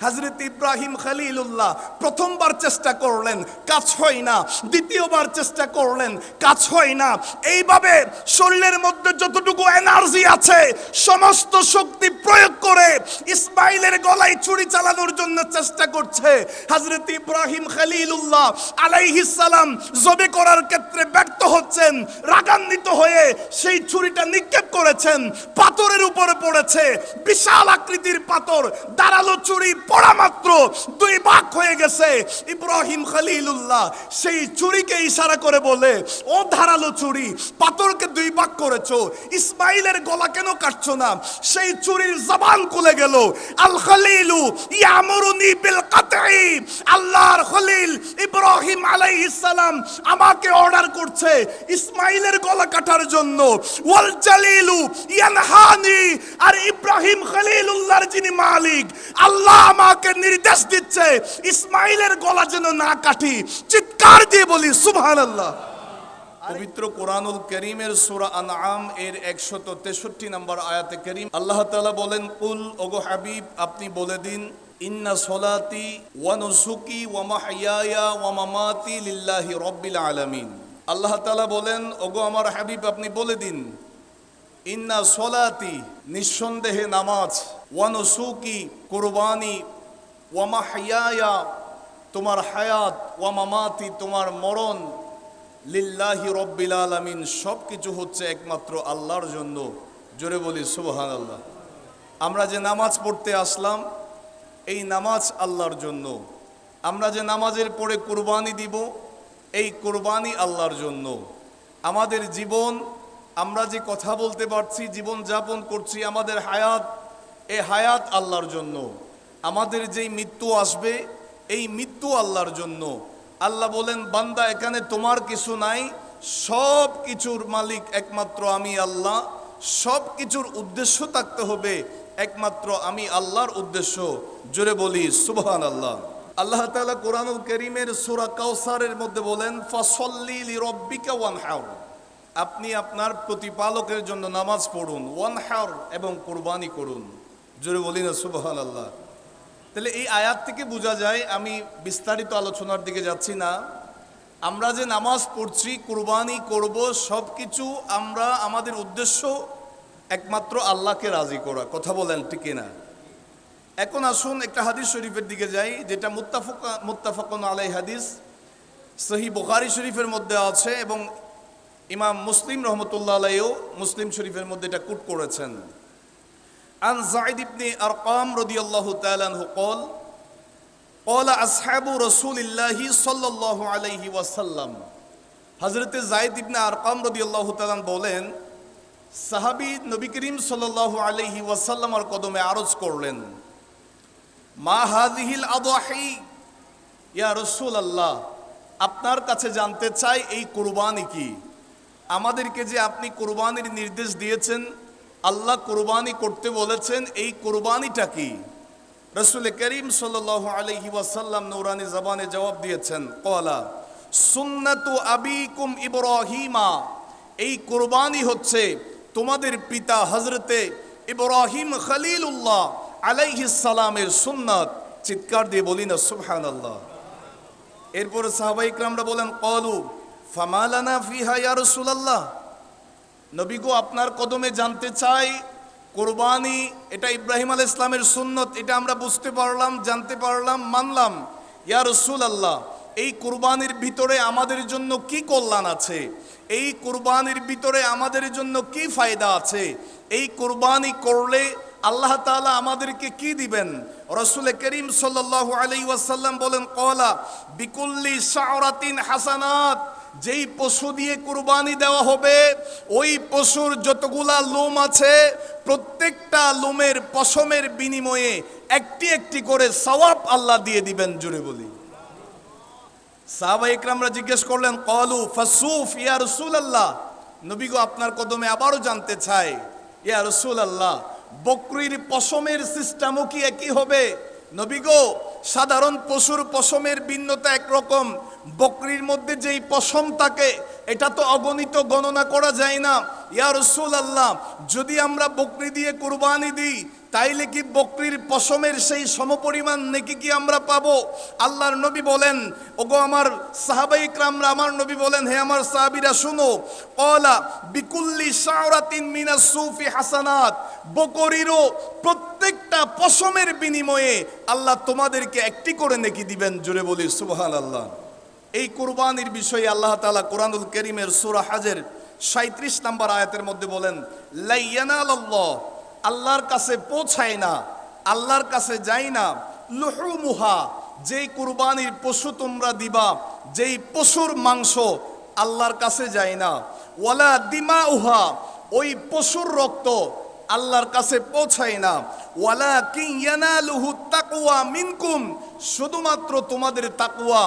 হযরত ইব্রাহিম খলিলুল্লাহ প্রথমবার চেষ্টা করলেন, কাজ হয় না। দ্বিতীয়বার চেষ্টা করলেন, কাজ হয় না। এইভাবে শরীরের মধ্যে যতটুকু এনার্জি আছে সমস্ত শক্তি প্রয়োগ করে ইসমাইলের গলায় ছুরি চালানোর জন্য চেষ্টা করছে। হযরত ইব্রাহিম খলিলুল্লাহ আলাইহিস সালাম জবে করার ক্ষেত্রে ব্যর্থ হচ্ছেন। রাগান্বিত হয়ে সেই ছুরিটা নিক্ষেপ করেছেন, পাথরের উপরে পড়েছে। বিশাল আকৃতির পাথর, ধারালো ছুরি পড়া মাত্র দুই ভাগ হয়ে গেছে। ইব্রাহিম খলিলুল্লাহ সেই ছুরিকে ইশারা করে বলে, ও ধারালো ছুরি, পাথরকে দুই ভাগ করেছো, ইসমাইলের গলা কেন কাটছো না? সেই ছুরির জবান খুলে গেল। আল খলিলু ইয়ামুরুনি বিল কাতঈ, আল্লাহর খলিল ইব্রাহিম আলাইহিস সালাম আমাকে অর্ডার করছে ইসমাইলের গলা কাটার জন্য। ওয়াল জালিলু ইয়ানহানি, আর ইব্রাহিম খলিলুল্লাহর যিনি মালিক আল্লাহ আমাকে নির্দেশ দিচ্ছে ইসমাইলের গলা যেন না কাটি। চিৎকার দিয়ে বলি সুবহানাল্লাহ। পবিত্র কোরআনুল কারীমের সূরা আনআম এর 163 নম্বর আয়াতে কারীম আল্লাহ তাআলা বলেন, কুল, ওগো হাবিব আপনি বলে দিন, ইন্না সলাতি ওয়া নুসুকি ওয়া মাহইয়ায়া ওয়া মামাতি লিল্লাহি রাব্বিল আলামিন। আল্লাহ তাআলা বলেন, ওগো আমার হাবিব আপনি বলে দিন, ইন্না সলাতি নিঃসন্দেহে নামাজ, ওয়া নুসুকি কুরবানি, ওয়া মাহইয়ায়া তোমার হায়াত, ওয়া মামাতি তোমার মরণ, লিল্লাহি রাব্বিল আলামিন সব কিছু হচ্ছে একমাত্র আল্লাহর জন্য। জোরে বলি সুবহানাল্লাহ। আমরা যে নামাজ পড়তে আসলাম এই নামাজ আল্লাহর জন্য। আমরা যে নামাজের পরে কুরবানি দিব এই কুরবানি আল্লাহর জন্য। আমাদের জীবন, আমরা যে কথা বলতে পারছি, জীবন যাপন করছি, আমাদের হায়াত, এই হায়াত আল্লাহর জন্য। আমাদের যেই মৃত্যু আসবে এই মৃত্যু আল্লাহর জন্য। আল্লাহ বলেন, বান্দা এখানে তোমার কিছু নাই, সব কিছুর মালিক একমাত্র আমি আল্লাহ। সব কিছুর উদ্দেশ্য থাকতে হবে একমাত্র আমি আল্লাহর উদ্দেশ্য। জোরে বলি সুবহানাল্লাহ। আল্লাহ তাআলা কোরআনুল কারীমের সূরা কাউসারের মধ্যে বলেন, ফাসল্লি লিরাব্বিকা ওয়ানহার, আপনি আপনার প্রতিপালকের জন্য নামাজ পড়ুন, ওয়ানহার এবং কুরবানি করুন। জোরে বলি না সুবহানাল্লাহ। তাহলে এই আয়াত থেকে বোঝা যায়, আমি বিস্তারিত আলোচনার দিকে যাচ্ছি না, আমরা যে নামাজ পড়ছি, কুরবানি করব, সব কিছু আমরা আমাদের উদ্দেশ্য একমাত্র আল্লাহকে রাজি করা। কথা বলেন ঠিক না? এখন আসুন একটা হাদিস শরীফের দিকে যাই, যেটা মুত্তাফাকুন আলাইহি হাদিস, সহিহ বুখারী শরীফের মধ্যে আছে এবং ইমাম মুসলিম রহমতুল্লাহ আলাইহিও মুসলিম শরীফের মধ্যে এটা কোট করেছেন। عن زيد بن أرقام رضي الله تعالى عنه قال قال أصحاب رسول الله صلى الله عليه وسلم। হযরত যায়েদ ইবনে আরকাম রাদিয়াল্লাহু তাআলা বলেন, সাহাবী নবী করিম সাল্লাল্লাহু আলাইহি ওয়াসাল্লামের কদমে আরজ করলেন, মা হাযিহিল আদহি, ইয়া রাসূলুল্লাহ আপনার কাছে জানতে চাই এই কুরবানি কি? আমাদেরকে যে আপনি কুরবানির নির্দেশ দিয়েছেন, আল্লাহ কুরবানি করতে বলেছেন, এই কুরবানিটা কি? রাসূল করিম সাল্লাল্লাহু আলাইহি ওয়াসাল্লাম নূরানি জবানে জবাব দিয়েছেন, ক্বালা সুন্নাতু আবিকুম ইব্রাহিমা, এই কুরবানি হচ্ছে তোমাদের পিতা হযরতে ইব্রাহিম খলিলুল্লাহ আলাইহিস সালামের সুন্নাত। চিৎকার দিয়ে বলি না সুবহানাল্লাহ। এরপরে সাহাবায়ে কিরামরা বলেন, ক্বালু ফামা লানা ফিহা ইয়া রাসূলুল্লাহ, নবী গো আপনার কদমে জানতে চাই, কুরবানি এটা ইব্রাহিম আলাইহিস সালামের সুন্নত, এটা আমরা বুঝতে পারলাম, জানতে পারলাম, মানলাম। ইয়া রাসূলুল্লাহ এই কুরবানির ভিতরে আমাদের জন্য কি কল্যাণ আছে? এই কুরবানির ভিতরে আমাদের জন্য কি ফায়দা আছে? এই কুরবানি করলে আল্লাহ তাআলা আমাদেরকে কি দিবেন? রাসূল করিম সাল্লাল্লাহু আলাইহি ওয়াসাল্লাম বলেন, ক্বালা বিকুল্লি শাওরাতিন হাসানাত, যেই পশু দিয়ে কুরবানি দেওয়া হবে ওই পশুর যতগুলা লোম আছে প্রত্যেকটা লোমের পশমের বিনিময়ে একটি একটি করে সওয়াব আল্লাহ দিয়ে দিবেন। জুড়ে বলি। সাহাবায়ে কিরামরা জিজ্ঞেস করলেন, ক্বালু ফাসুফ ইয়া রাসূলুল্লাহ, নবী গো আপনার কদমে আবারও জানতে চাই, ইয়া রাসূলুল্লাহ বকরির পশমের সিস্টেমও কি একই হবে? নবী গো সাধারণ পশুর পশমের ভিন্নতা একরকম, বকরির মধ্যে যেই পশম থাকে এটা তো অগণিত, গণনা করা যায় না। ইয়া রাসূলুল্লাহ যদি আমরা বকরি দিয়ে কুরবানি দিই তাইলে কি বকরির পশমের সেই সমপরিমাণ নেকি কি আমরা পাবো? আল্লাহর নবী বলেন, ওগো আমার সাহাবায়ে ইকরামরা, আমার নবী বলেন, হে আমার সাহাবীরা শুনো, ক্বালা বিকুল্লি শাওরাতিন মিনাস সুফি হাসানাত, বকরিরও প্রত্যেকটা পশমের বিনিময়ে আল্লাহ তোমাদেরকে একটি করে নেকি দিবেন। জোরে বলি সুবহানাল্লাহ। এই কুরবানির বিষয়ে আল্লাহ তাআলা কোরআনুল কারীমের সূরা হজের 37 নম্বর আয়াতের মধ্যে বলেন, লা ইয়ানালাল্লাহ, আল্লাহর কাছে পৌঁছায় না, আল্লাহর কাছে যায় না, লুহুমুহা, যেই কুরবানির পশু তোমরা দিবা, যেই পশুর মাংস আল্লাহর কাছে যায় না, ওয়ালা দিমাউহা, ওই পশুর রক্ত আল্লাহর কাছে পৌঁছায় না, ওয়ালাকিন ইয়ানালুহু তাকওয়া মিনকুম, শুধুমাত্র তোমাদের তাকওয়া,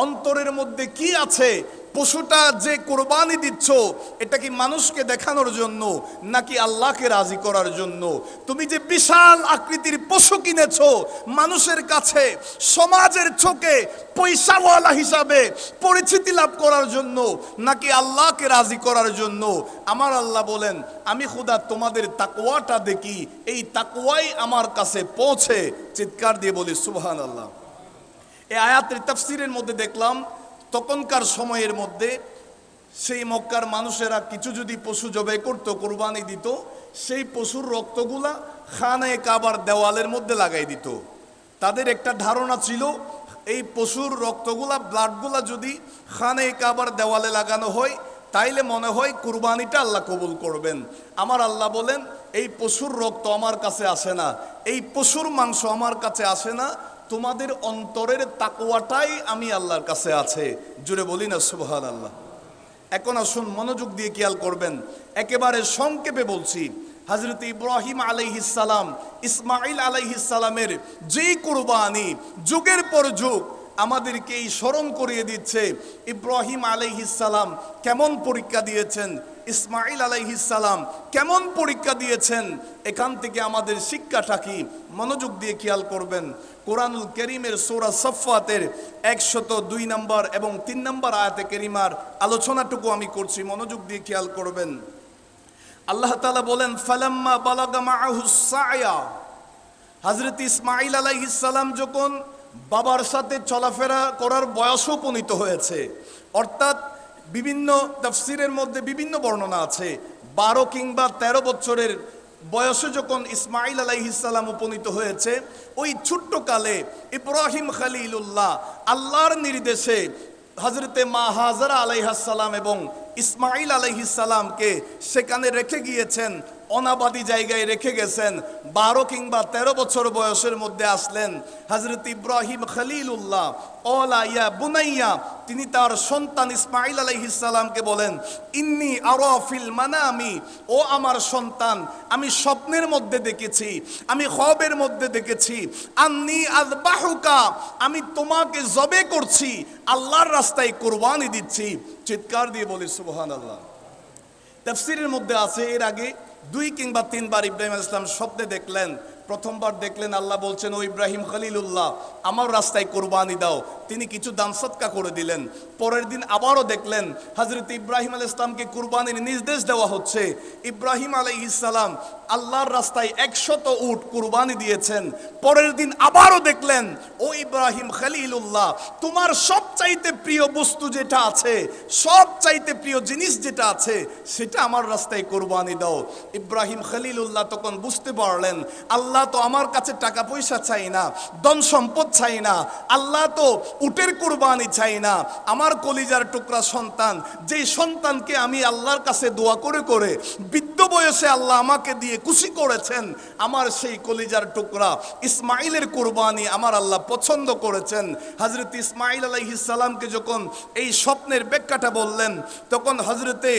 অন্তরের মধ্যে কি আছে, পশুটা যে কোরবানি দিচ্ছ এটা কি মানুষকে দেখানোর জন্য নাকি আল্লাহকে রাজি করার জন্য? তুমি যে বিশাল আকৃতির পশু কিনেছো মানুষের কাছে সমাজের চোখে পয়সাওয়ালা হিসাবে পরিচিতি লাভ করার জন্য নাকি আল্লাহকে রাজি করার জন্য? আমার আল্লাহ বলেন, আমি খোদা তোমাদের তাকওয়াটা দেখি, এই তাকওয়াই আমার কাছে পৌঁছে। চিৎকার দিয়ে বলি সুবহানাল্লাহ। এই আয়াতের তাফসীরের মধ্যে দেখলাম, তখনকার সময়ের মধ্যে সেই মক্কার মানুষেরা কিছু যদি পশু জবাই করতো, কোরবানি দিত, সেই পশুর রক্তগুলা খানায়ে কাবার দেওয়ালের মধ্যে লাগাই দিত। তাদের একটা ধারণা ছিল, এই পশুর রক্তগুলা, ব্লাডগুলা যদি খানায়ে কাবার দেওয়ালে লাগানো হয় তাইলে মনে হয় কুরবানিটা আল্লাহ কবুল করবেন। আমার আল্লাহ বলেন, এই পশুর রক্ত আমার কাছে আসে না, এই পশুর মাংস আমার কাছে আসে না, তোমাদের অন্তরের তাকওয়াটাই আমি আল্লাহর কাছে আছে। জুড়ে বলি না সুবহানাল্লাহ। এখন আসুন মনোযোগ দিয়ে খেয়াল করবেন, একেবারে সংক্ষেপে বলছি। হযরত ইব্রাহিম আলাইহিস সালাম, ইসমাঈল আলাইহিস সালামের যেই কুরবানি যুগের পর যুগ আমাদেরকে এই স্মরণ করিয়ে দিচ্ছে, ইব্রাহিম আলাইহিস সালাম কেমন পরীক্ষা দিয়েছেন, ইসমাঈল আলাইহিস সালাম কেমন পরীক্ষা দিয়েছেন। এখান থেকে আমাদের শিক্ষাটা কি? মনোযোগ দিয়ে খেয়াল করবেন। কোরআনুল কারীমের সূরা সাফফাতের 102 নম্বর এবং 3 নম্বর আয়াতে কারিমার আলোচনাটুকু আমি করছি, মনোযোগ দিয়ে খেয়াল করবেন। আল্লাহ তাআলা বলেন, ফালাম্মা বালাগা মাআহুস সায়া, হযরত ইসমাঈল আলাইহিস সালাম যখন বাবার সাথে চলাফেরা করার বয়সে উপনীত হয়েছে, অর্থাৎ বিভিন্ন তাফসীরের মধ্যে বিভিন্ন বর্ণনা আছে, 12 কিংবা 13 বছরের বয়সে যখন ইসমাঈল আলাইহিস সালাম উপনীত হয়েছে, ওই ছোট্ট কালে ইব্রাহিম খলিলুল্লাহ আল্লাহর নির্দেশে হযরতে মা হাজরা আলাইহিস সালাম এবং ইসমাঈল আলাইহিস সালামকে সেখানে রেখে গিয়েছেন, অনাবাদী জায়গায় রেখে গেছেন। 12 কিংবা 13 বছর বয়সের মধ্যে আসলেন হযরত ইব্রাহিম খলিলুল্লাহ, ওলা ইয়া বুনাইয়া, তিনি তার সন্তান ইসমাঈল আলাইহিস সালামকে বলেন, ইন্নী আরা ফিল মানামি, ও আমার সন্তান, আমি স্বপ্নের মধ্যে দেখেছি, আমি খ্বাবের মধ্যে দেখেছি, আন্নী আযবাহুকা, আমি তোমাকে জবে করছি, আল্লাহর রাস্তায় কুরবানি দিচ্ছি। চিৎকার দিয়ে বলি সুবহানাল্লাহ। তাফসীরের মধ্যে আছে, এর আগে 2 কিংবা 3 বার ইব্রাহিম আলাইহিস সালাম স্বপ্নে দেখলেন। প্রথমবার দেখলেন আল্লাহ বলছেন, ও ইব্রাহিম খলিলুল্লাহ আমার রাস্তায় কোরবানি দাও, তিনি কিছু দান সদকা করে দিলেন। পরের দিন আবারও দেখলেন হযরত ইব্রাহিম আলাইহিস সালামকে কুরবানির নির্দেশ দেওয়া হচ্ছে। ইব্রাহিম আলাইহিস সালাম আল্লাহর রাস্তায় 100 উট কুরবানি দিয়েছেন। পরের দিন আবারও দেখলেন, ও ইব্রাহিম খলিলুল্লাহ তোমার সবচাইতে প্রিয় বস্তু যেটা আছে, সবচাইতে প্রিয় জিনিস যেটা আছে, সেটা আমার রাস্তায় কোরবানি দাও। ইব্রাহিম খলিলুল্লাহ তখন বুঝতে পারলেন, আল্লাহ তো আমার কাছে টাকা পয়সা চাই না, ধন সম্পদ চাই না, আল্লাহ তো উটের কুরবানি চাই না, আমার কলিজার টুকরা সন্তান, যেই সন্তানকে আমি আল্লাহর কাছে দোয়া করে করে বৃদ্ধ বয়সে আল্লাহ আমাকে দিয়ে খুশি করেছেন, আমার সেই কলিজার টুকরা ইসমাঈলের কুরবানি আমার আল্লাহ পছন্দ করেছেন। হযরত ইসমাঈল আলাইহিস সালামকে যখন এই স্বপ্নের ব্যাখ্যাটা বললেন, তখন হযরতে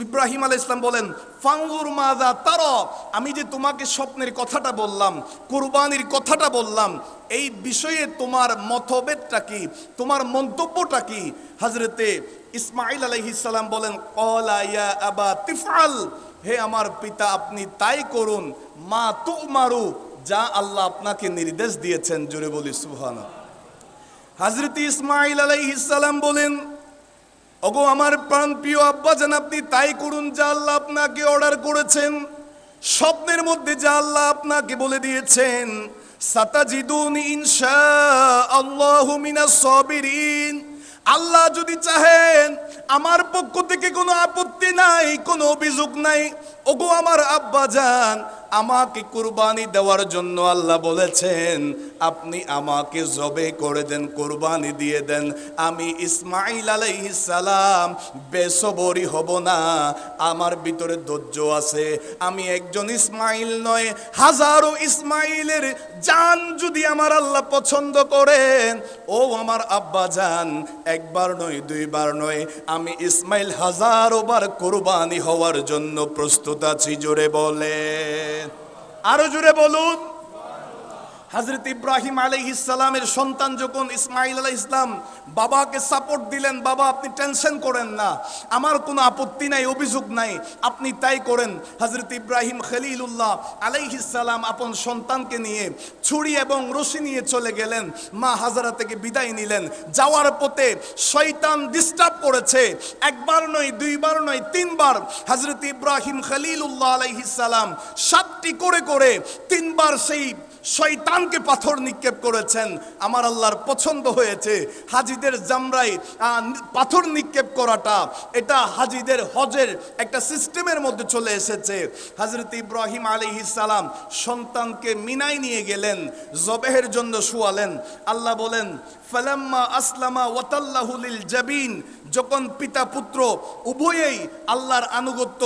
ইব্রাহিম আলাইহিস সালাম বলেন, ফানজুর মাযা তারা, আমি যে তোমাকে স্বপ্নের কথাটা বললাম, কুরবানির কথাটা বললাম, এই বিষয়ে তোমার মতভেদটা কি, তোমার মন্তব্যটা কি? হযরতে ইসমাঈল আলাইহিস সালাম বলেন, ক্বালা ইয়া আবা তিফআল, হে আমার পিতা আপনি তাই করুন, মা তুমারু, যা আল্লাহ আপনাকে নির্দেশ দিয়েছেন। জোরে বলি সুবহানাল্লাহ। হযরত ইসমাঈল আলাইহিস সালাম বলেন, ওগো আমার প্রাণপ্রিয় আব্বাজান, আপনি তাই করুন যা আল্লাহ আপনাকে অর্ডার করেছেন। স্বপ্নের মধ্যে যা আল্লাহ আপনাকে বলে দিয়েছেন, সাতাজিদুনি ইনশাআল্লাহু মিনাস সাবিরিন। আল্লাহ যদি চাহেন, আমার পক্ষ থেকে কোনো আপত্তি নাই, কোনো অভিযোগ নাই। ওগো আমার আব্বাজান, আমাকে কুরবানি দেওয়ার জন্য আল্লাহ বলেছেন, আপনি আমাকে জবে করে দেন, কুরবানি দিয়ে দেন। আমি ইসমাইল আলাইহিস সালাম বেসবরি হব না, আমার ভিতরে ধৈর্য আছে। আমি একজন ইসমাইল নয়, হাজারো ইসমাইলের জান যদি আমার আল্লাহ পছন্দ করেন, ও আমার আব্বাজান, একবার নয় দুইবার নয়, আমি ইসমাইল হাজারো বার কুরবানি হওয়ার জন্য প্রস্তুত আছি। জোরে বলে, আরো জোরে বলুন। হযরত ইব্রাহিম আলাইহিস সালামের সন্তান যখন ইসমাইল আলাইহিস সালাম বাবাকে সাপোর্ট দিলেন, বাবা আপনি টেনশন করেন না, আমার কোনো আপত্তি নাই, অভিযোগ নাই, আপনি তাই করেন। হযরত ইব্রাহিম খলিলুল্লাহ আলাইহিস সালাম আপন সন্তানকে নিয়ে ছুরি এবং রশি নিয়ে চলে গেলেন, মা হাজারা থেকে বিদায় নিলেন। যাওয়ার পথে শয়তান ডিস্টার্ব করেছে, একবার নয় দুইবার নয় তিনবার। হযরত ইব্রাহিম খলিলুল্লাহ আলাইহিস সালাম সাতটি করে করে তিনবার সেই শয়তানকে পাথর নিক্ষেপ করেছেন। আমার আল্লাহর পছন্দ হয়েছে হাজীদের জামরাই পাথর নিক্ষেপ করাটা, এটা হাজীদের হজের একটা সিস্টেমের মধ্যে চলে এসেছে। হযরত ইব্রাহিম আলাইহিস সালাম সন্তানকে মিনায় নিয়ে গেলেন, জবেহের জন্য শুয়ালেন। আল্লাহ বলেন, ফালাম্মা আসলামা ওয়াতাল্লাহু লিল জাবিন, যখন পিতা পুত্র উভয়েই আল্লাহর আনুগত্য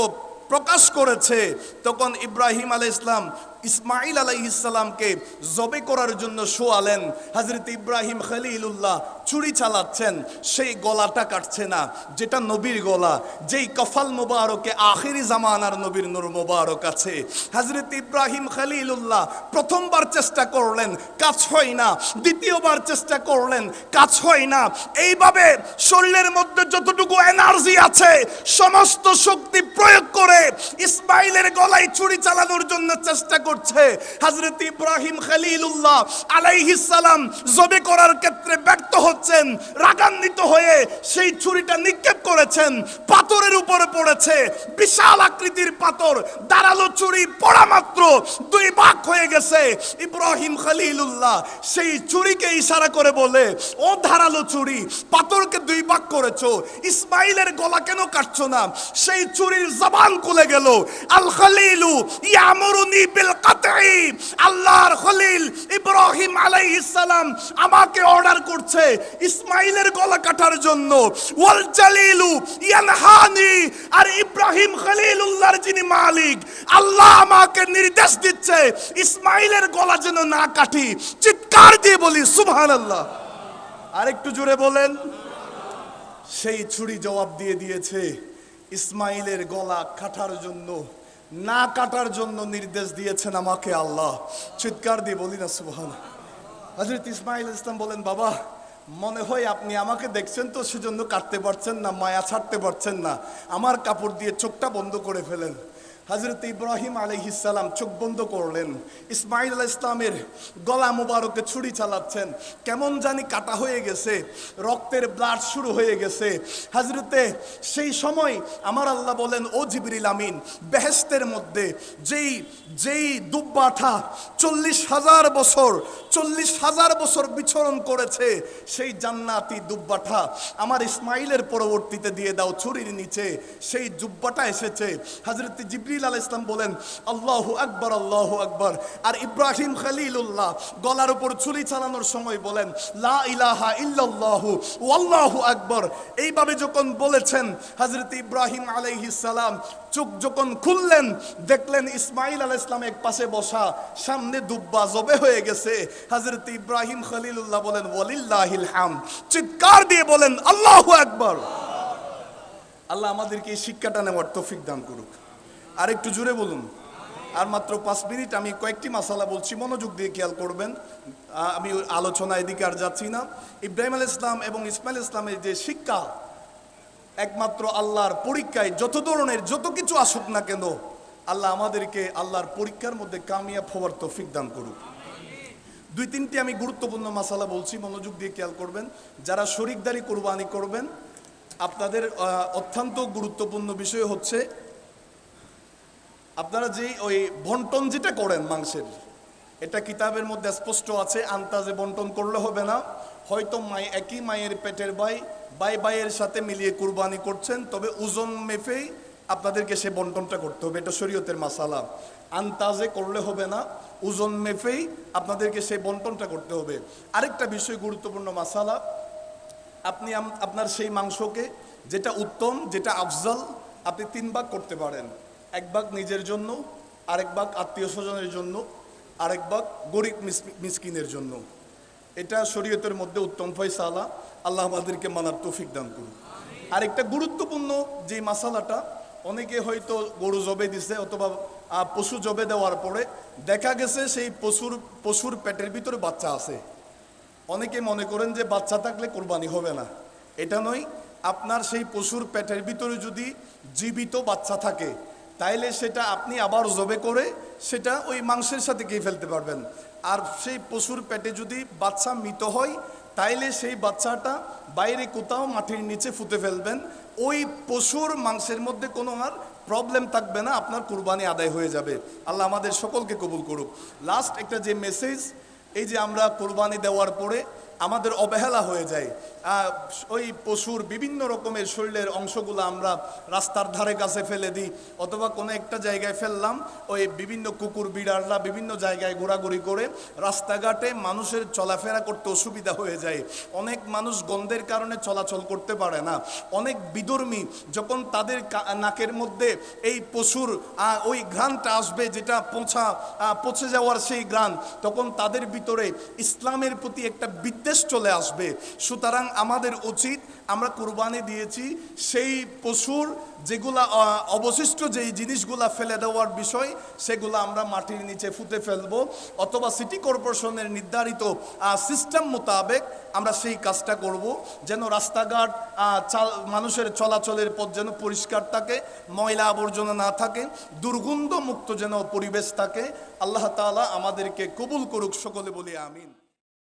প্রকাশ করেছে, তখন ইব্রাহিম আলাইহিস সালাম ইসমাইল আলাইহিস সালামকে জবে করার জন্য শোয়ালেন। হযরত ইব্রাহিম খলিলুল্লাহ ছুরি চালাচ্ছেন, সেই গলাটা কাটছে না, যেটা নবীর গলা, যেই কফাল মুবারকে আখিরি জামানার নবীর নূর মুবারক আছে। হযরত ইব্রাহিম খলিলুল্লাহ প্রথমবার চেষ্টা করলেন, কাজ হয় না। দ্বিতীয়বার চেষ্টা করলেন, কাজ হয় না। এইভাবে শরীরের মধ্যে যতটুকু এনার্জি আছে সমস্ত শক্তি প্রয়োগ করে ইসমাইলের গলায় ছুরি চালানোর জন্য চেষ্টা করছে। হযরত ইব্রাহিম খলিলুল্লাহ আলাইহিস সালাম জবে করার ক্ষেত্রে ব্যর্থ হচ্ছেন। রাগান্বিত হয়ে সেই ছুরিটা নিক্ষেপ করেছেন, পাথরের উপরে পড়েছে, বিশাল আকৃতির পাথর। ধারালো ছুরি পড়া মাত্র দুই ভাগ হয়ে গেছে। ইব্রাহিম খলিলুল্লাহ সেই ছুরিকে ইশারা করে বলে, ও ধারালো ছুরি, পাথরকে দুই ভাগ করেছো, ইসমাইলের গলা কেন কাটছো না? সেই ছুরির জবান খুলে গেল। আল খলিলু ইয়ামুরুনি বিল কাতঈ, আল্লাহর খলিল ইব্রাহিম আলাইহিস সালাম আমাকে অর্ডার করছে ইসমাইলের গলা কাটার জন্য। ওয়াল জালিলু ইয়ানহানি, আর ইব্রাহিম খলিলুল্লাহর যিনি মালিক, আল্লাহ আমাকে নির্দেশ দিচ্ছে ইসমাইলের গলা যেন না কাটি। চিৎকার দিয়ে বলি সুবহানাল্লাহ। আর একটু জোরে বলেন। সেই ছুরি জবাব দিয়ে দিয়েছে, ইসমাইলের গলা কাটার জন্য, না কাটার জন্য নির্দেশ দিয়েছেন আমাকে আল্লাহ। চিৎকার দিয়ে বলি না সুবহানাল্লাহ। হযরত ইসমাইল ইসলাম বলেন, বাবা মনে হয় আপনি আমাকে দেখছেন তো সেজন্য কাটতে পারছেন না, মায়া ছাড়তে পারছেন না, আমার কাপড় দিয়ে চোখটা বন্ধ করে ফেলেন। হযরত ইব্রাহিম আলাইহিস সালাম চোখ বন্ধ করলেন, ইসমাইল আলাইহিস সালামের গলা মুবারকে ছুরি চালাচ্ছেন, কেমন জানি কাটা হয়ে গেছে, রক্তের ব্লাড শুরু হয়ে গেছে। হযরতে সেই সময় আমার আল্লাহ বলেন, ও জিবরিল আমিন, বেহেশতের মধ্যে যেই দুব্বাটা 40,000 বছর বিচরণ করেছে, সেই জান্নাতি দুব্বাটা আমার ইসমাইলের পরবর্তীতে দিয়ে দাও ছুরির নিচে। সেই জুব্বাটা এসেছে। হযরত জিবরিল আলাইহিস সালাম বলেন, আল্লাহু আকবার, আল্লাহু আকবার। আর ইব্রাহিম খলিলুল্লাহ গলার উপর ছুরি চালানোর সময় বলেন, লা ইলাহা ইল্লাল্লাহু ওয়াল্লাহু আকবার। এইভাবে যখন বলেছেন, হযরত ইব্রাহিম আলাইহিস সালাম চোখ যখন খুললেন, দেখলেন ইসমাইল আলাইহিস সালাম এক পাশে বসা, সামনে দুব্বা জবে হয়ে গেছে। হযরত ইব্রাহিম খলিলুল্লাহ বলেন, ওয়ালিল্লাহিল হামদ। চিৎকার দিয়ে বলেন আল্লাহু আকবার। আল্লাহ আমাদেরকে এই শিক্ষাটা নেওয়ার তৌফিক দান করুক। আর একটু জোরে বলুন। আর মাত্র 5 মিনিট আমি কয়েকটি মাসালা বলছি, মনোযোগ দিয়ে খেয়াল করবেন। আমি আলোচনা এদিকে আর যাচ্ছি না। ইব্রাহিম আলাইহিস সালাম এবং ইসমাইল ইসলামের যে শিক্ষা, একমাত্র আল্লাহর পরীক্ষায় যত ধরনের যত কিছু আসুক না কেন, আল্লাহ আমাদেরকে আল্লাহর পরীক্ষার মধ্যে কামিয়াব হওয়ার তৌফিক দান করুক। 2-3টি আমি গুরুত্বপূর্ণ মাসালা বলছি, মনোযোগ দিয়ে খেয়াল করবেন। যারা শরীকদারি কুরবানি করবেন, আপনাদের অত্যন্ত গুরুত্বপূর্ণ বিষয় হচ্ছে আপনারা যে ওই বন্টন যেটা করেন মাংসের, এটা কিতাবের মধ্যে স্পষ্ট আছে, আন্তাজে বন্টন করলে হবে না। হয়তো একই মায়ের পেটের ভাইয়ের সাথে মিলিয়ে কুরবানি করছেন, তবে ওজন মেপেই আপনাদেরকে সে বন্টনটা করতে হবে, এটা শরীয়তের মাসালা। আন্তাজে করলে হবে না, ওজন মেপেই আপনাদেরকে সেই বন্টনটা করতে হবে। আরেকটা বিষয় গুরুত্বপূর্ণ মাসালা, আপনি আপনার সেই মাংসকে যেটা উত্তম, যেটা আফজল, আপনি 3 ভাগ করতে পারেন। 1 ভাগ নিজের জন্য, আরেক ভাগ আত্মীয় স্বজনের জন্য, আরেক ভাগ গরিব মিসকিনের জন্য। এটা শরীয়তের মধ্যে উত্তম ফয়সালা। আল্লাহ আমাদেরকে মানার তৌফিক দান করুন। আরেকটা গুরুত্বপূর্ণ যে মাসালাটা, অনেকে হয়তো গরু জবে দিছে অথবা পশু জবে দেওয়ার পরে দেখা গেছে সেই পশুর পেটের ভিতরে বাচ্চা আছে। অনেকে মনে করেন যে বাচ্চা থাকলে কোরবানি হবে না। এটা নয়, আপনার সেই পশুর পেটের ভিতরে যদি জীবিত বাচ্চা থাকে, তাইলে সেটা আপনি আবার জবে করে সেটা ওই মাংসের সাথে খেয়ে ফেলতে পারবেন। আর সেই পশুর পেটে যদি বাচ্চা মৃত হয়, তাইলে সেই বাচ্চাটা বাইরে কোথাও মাটির নিচে ফুটে ফেলবেন। ওই পশুর মাংসের মধ্যে কোনো আর প্রবলেম থাকবে না, আপনার কুরবানি আদায় হয়ে যাবে। আল্লাহ আমাদের সকলকে কবুল করুক। লাস্ট একটা যে মেসেজ, এই যে আমরা কুরবানি দেওয়ার পরে আমাদের অবহেলা হয়ে যায়, ওই পশুর বিভিন্ন রকমের শরীরের অংশগুলো আমরা রাস্তার ধারে কাছে ফেলে দিই, অথবা কোনো একটা জায়গায় ফেললাম, ওই বিভিন্ন কুকুর বিড়ালরা বিভিন্ন জায়গায় ঘোরাঘুরি করে রাস্তাঘাটে মানুষের চলাফেরা করতে অসুবিধা হয়ে যায়। অনেক মানুষ গন্ধের কারণে চলাচল করতে পারে না। অনেক বিধর্মী যখন তাদের নাকের মধ্যে এই পশুর ওই ঘ্রাণটা আসবে, যেটা পচে যাওয়ার সেই ঘ্রাণ, তখন তাদের ভিতরে ইসলামের প্রতি একটা বিদ্বেষ চলে আসবে। সুতরাং আমাদের উচিত, আমরা কুরবানি দিয়েছি, সেই পশুর যেগুলা অবশিষ্ট যেই জিনিসগুলা ফেলে দেওয়ার বিষয়, সেগুলো আমরা মাটির নিচে ফুটে ফেলবো, অথবা সিটি কর্পোরেশনের নির্ধারিত সিস্টেম মোতাবেক আমরা সেই কাজটা করব, যেন রাস্তাঘাট মানুষের চলাচলের পথ যেন পরিষ্কার থাকে, ময়লা আবর্জনা না থাকে, দুর্গন্ধ মুক্ত যেন পরিবেশ থাকে। আল্লাহ তাআলা আমাদেরকে কবুল করুক, সকলে বলি আমিন।